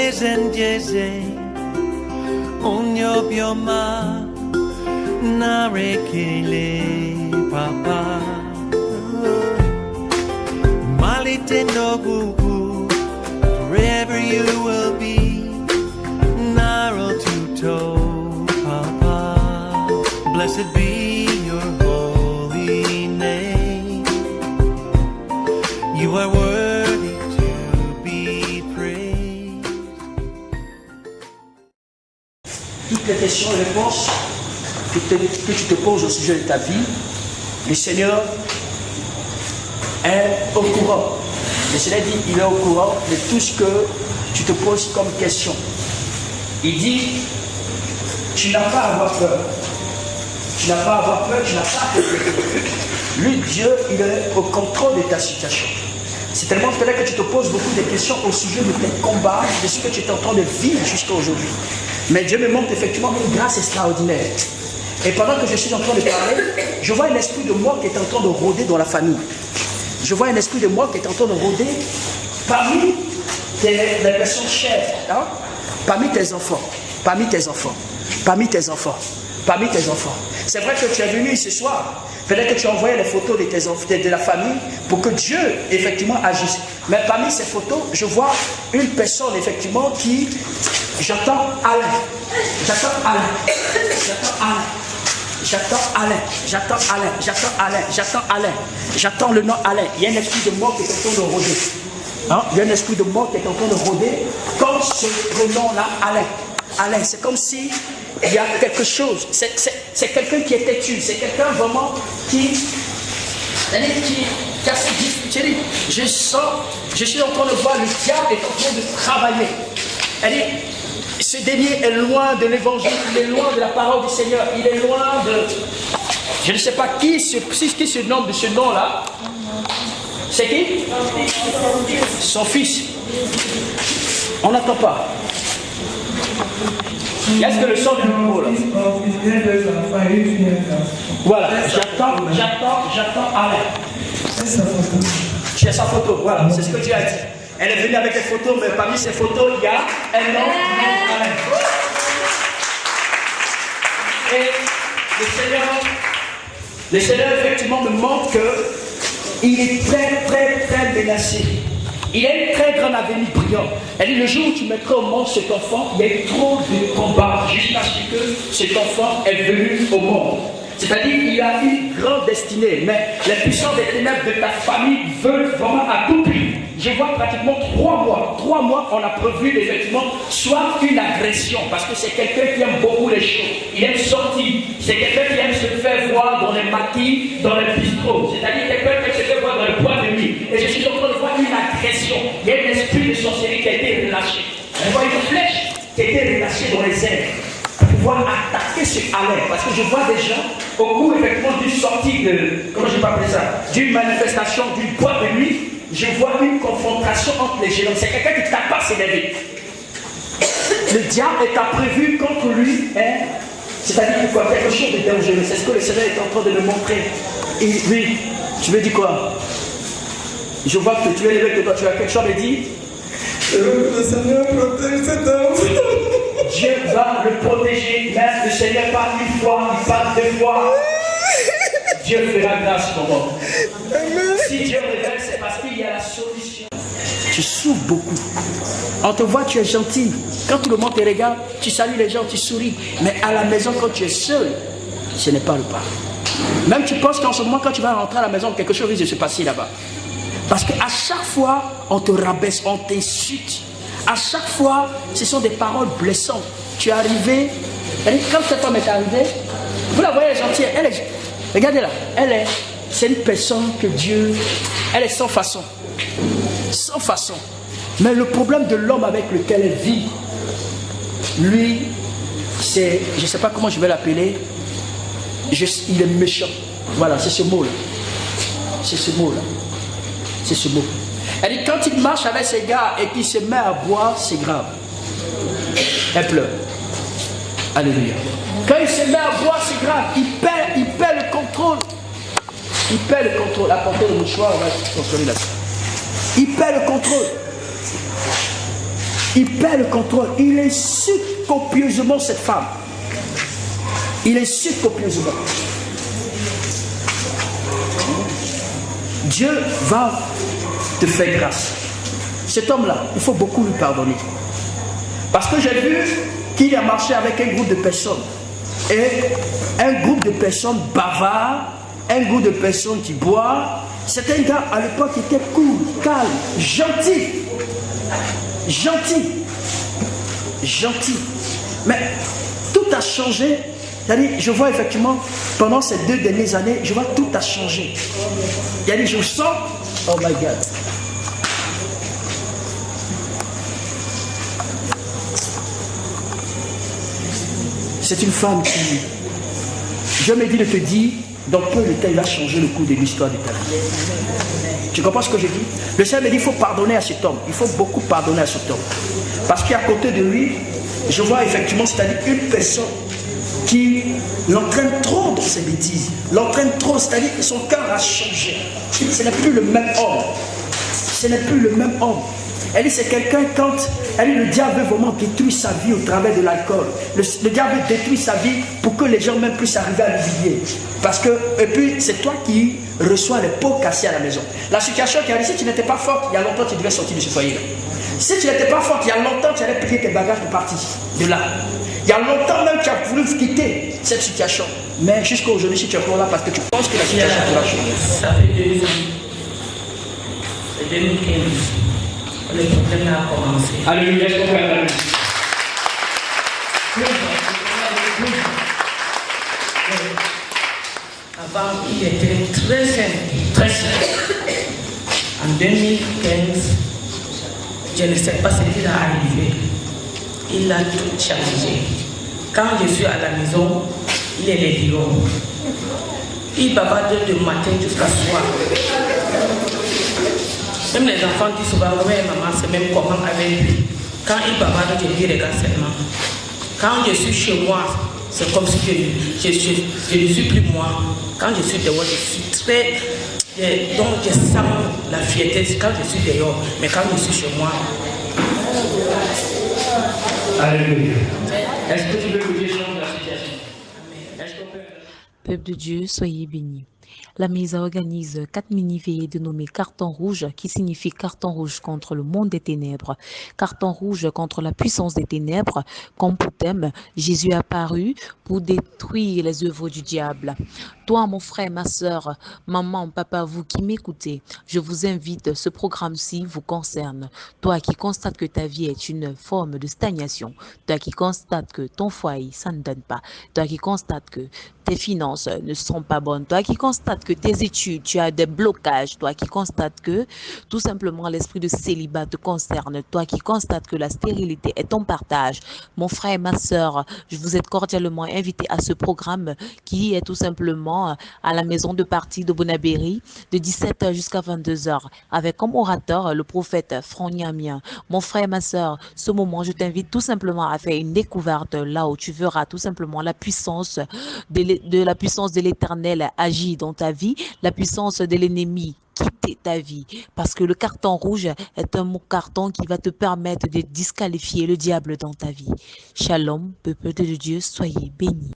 Jeze Onyo bioma Narekele papa Malite no bubu Forever you will be Naro tuto papa Blessed be your holy name You are worthy to be praised. Toutes les questions et réponses que tu te poses au sujet de ta vie, le Seigneur est au courant. Le Seigneur dit il est au courant de tout ce que tu te poses comme question. Il dit tu n'as pas à avoir peur. Tu n'as pas à avoir peur, tu n'as pas à peur. Lui, Dieu, il est au contrôle de ta situation. C'est tellement peut-être que tu te poses beaucoup de questions au sujet de tes combats, de ce que tu es en train de vivre jusqu'à aujourd'hui. Mais Dieu me montre effectivement une grâce extraordinaire. Et pendant que je suis en train de parler, je vois un esprit de mort qui est en train de rôder dans la famille. Je vois un esprit de mort qui est en train de rôder parmi les personnes chères, hein? Parmi tes enfants, parmi tes enfants, parmi tes enfants, parmi tes enfants. C'est vrai que tu es venu ce soir. Peut-être que tu as envoyé les photos de tes enfants, de la famille, pour que Dieu, effectivement, agisse. Mais parmi ces photos, je vois une personne, effectivement, qui... J'entends Alain. J'entends Alain. J'entends Alain. J'entends Alain. J'entends Alain. J'entends Alain. J'entends Alain. J'entends le nom Alain. Il y a un esprit de mort qui est en train de rôder. Hein? Il y a un esprit de mort qui est en train de rôder. Comme ce nom-là, Alain. Alain, c'est comme si... il y a quelque chose, c'est quelqu'un qui est têtu, c'est quelqu'un vraiment qui a ses difficultés. Je suis en train de voir le diable est en train de travailler. Elle dit, ce dernier est loin de l'évangile, il est loin de la parole du Seigneur, il est loin de... Je ne sais pas qui se nomme de ce nom-là. C'est qui? Son fils. On n'entend pas. Est-ce que le son du micro là? Voilà, j'attends Alain. Tu as sa photo, voilà, c'est ce que tu as dit. Elle est venue avec des photos, mais parmi ces photos, il y a un nom, Alain. Et le Seigneur effectivement me montre qu'il est très menacé. Il a une très grande avenir brillant. Elle dit, le jour où tu mettras au monde cet enfant, il y a eu trop de combats jusqu'à ce que cet enfant est venu au monde. C'est-à-dire qu'il a une grande destinée, mais les puissances des ténèbres de ta famille veulent vraiment à tout prix. Je vois pratiquement 3 mois. 3 mois, on a prévu effectivement soit une agression, parce que c'est quelqu'un qui aime beaucoup les choses. Il aime sortir. C'est quelqu'un qui aime se faire voir dans les maquis, dans les bistrots. C'est-à-dire quelqu'un qui aime se faire voir dans le bois de nuit. Et je suis en train de voir une agression. Il y a un esprit de sorcellerie qui a été relâché. Je vois une flèche qui a été relâchée dans les airs. Pour pouvoir attaquer ce Alain. Parce que je vois des gens au cours effectivement d'une sortie de, comment je peux appeler ça, d'une manifestation, d'une boîte de nuit. Je vois une confrontation entre les géants. C'est quelqu'un qui tape pas s'élever. Le diable est prévu contre lui, hein? C'est-à-dire qu'il faut quelque chose de dangereux. C'est ce que le Seigneur est en train de me montrer. Et oui, tu me dis quoi? Je vois que tu es élevé, que toi tu as quelque chose à me dire. Le Seigneur protège cet homme. Dieu va le protéger. Même le Seigneur parle une fois, il parle 2 fois. Dieu fera grâce pour moi. Si Dieu révèle, c'est parce qu'il y a la solution. Tu souffres beaucoup. On te voit, tu es gentil. Quand tout le monde te regarde, tu salues les gens, tu souris. Mais à la maison, quand tu es seul, ce n'est pas le pas. Même tu penses qu'en ce moment, quand tu vas rentrer à la maison, quelque chose risque de se passer là-bas. Parce qu'à chaque fois, on te rabaisse, on t'insulte. À chaque fois, ce sont des paroles blessantes. Tu es arrivé, quand cette femme est arrivée, vous la voyez, elle est gentille, elle est... Regardez-la, c'est une personne que Dieu, elle est sans façon. Sans façon. Mais le problème de l'homme avec lequel elle vit, lui, c'est, je ne sais pas comment je vais l'appeler, il est méchant. Voilà, c'est ce mot-là. C'est ce mot-là. C'est ce mot. Elle dit, quand il marche avec ses gars et qu'il se met à boire, c'est grave. Elle pleure. Alléluia. Quand il se met à boire, c'est grave. Il perd le contrôle. Il perd le contrôle. Apportez le mouchoir, on va se consoler là-dessus. Il perd le contrôle. Il perd le contrôle. Il insulte copieusement cette femme. Il insulte copieusement. Dieu va te faire grâce. Cet homme-là, il faut beaucoup lui pardonner. Parce que j'ai vu qu'il a marché avec un groupe de personnes. Et un groupe de personnes bavards, un groupe de personnes qui boivent. C'est un gars à l'époque qui était cool, calme, gentil. Gentil. Gentil. Mais tout a changé. C'est-à-dire, je vois effectivement, pendant ces 2 dernières années, je vois tout a changé. C'est-à-dire, je sens, oh my God. C'est une femme qui, je me dis de te dire, dans peu de temps, il va changer le cours de l'histoire de ta vie. Tu comprends ce que je dis? Le Seigneur me dit, il faut pardonner à cet homme. Il faut beaucoup pardonner à cet homme. Parce qu'à côté de lui, je vois effectivement, c'est-à-dire une personne qui l'entraîne trop dans ses bêtises. L'entraîne trop, c'est-à-dire que son cœur a changé. Ce n'est plus le même homme. Ce n'est plus le même homme. Elle dit, c'est quelqu'un quand elle dit, le diable veut vraiment détruire sa vie au travers de l'alcool. Le diable veut détruire sa vie pour que les gens même puissent arriver à l'humilier. Parce que, et puis, c'est toi qui reçois les pots cassés à la maison. La situation qui a dit, si tu n'étais pas forte, il y a longtemps, tu devais sortir de ce foyer-là. Si tu n'étais pas forte, il y a longtemps, tu allais plier tes bagages pour partir de là. Il y a longtemps même, tu as voulu quitter cette situation. Mais jusqu'à aujourd'hui, si tu es encore là, parce que tu penses que la situation pourra changer. Ça fait 2 ans. C'est 2015. Le problème a commencé. Alléluia, est-ce qu'on peut aller? Avant, il était très simple, très simple. En 2015, je ne sais pas ce qui est arrivé. Il a tout changé. Quand je suis à la maison, il est les lions. Il bavarde de matin jusqu'à soir. Même les enfants disent souvent, ouais, maman, c'est même comment avec lui. Quand il bavarde, je lui regarde seulement. Quand je suis chez moi, c'est comme si je ne suis plus moi. Quand je suis dehors, je suis très... donc je sens la fierté quand je suis dehors. Mais quand je suis chez moi... Alléluia. Est-ce que tu veux que Dieu change la situation? Est-ce qu'on peut... Peuple de Dieu, soyez bénis. La MISA organise 4 mini-veillées dénommées carton rouge, qui signifie carton rouge contre le monde des ténèbres, carton rouge contre la puissance des ténèbres, comme pour thème, Jésus est apparu pour détruire les œuvres du diable. Toi, mon frère, ma soeur, maman, papa, vous qui m'écoutez, je vous invite, ce programme-ci vous concerne. Toi qui constates que ta vie est une forme de stagnation, toi qui constates que ton foyer, ça ne donne pas, toi qui constates que tes finances ne sont pas bonnes, toi qui constates que tes études, tu as des blocages, toi qui constates que tout simplement l'esprit de célibat te concerne, toi qui constates que la stérilité est ton partage, mon frère et ma soeur, je vous ai cordialement invité à ce programme qui est tout simplement à la maison de parti de Bonabéry de 17h jusqu'à 22h avec comme orateur le prophète Franck Niamien. Mon frère et ma soeur, ce moment, je t'invite tout simplement à faire une découverte là où tu verras tout simplement la puissance de la puissance de l'Éternel agit dans ta vie, la puissance de l'ennemi quitter ta vie, parce que le carton rouge est un carton qui va te permettre de disqualifier le diable dans ta vie. Shalom, peuple de Dieu, soyez bénis.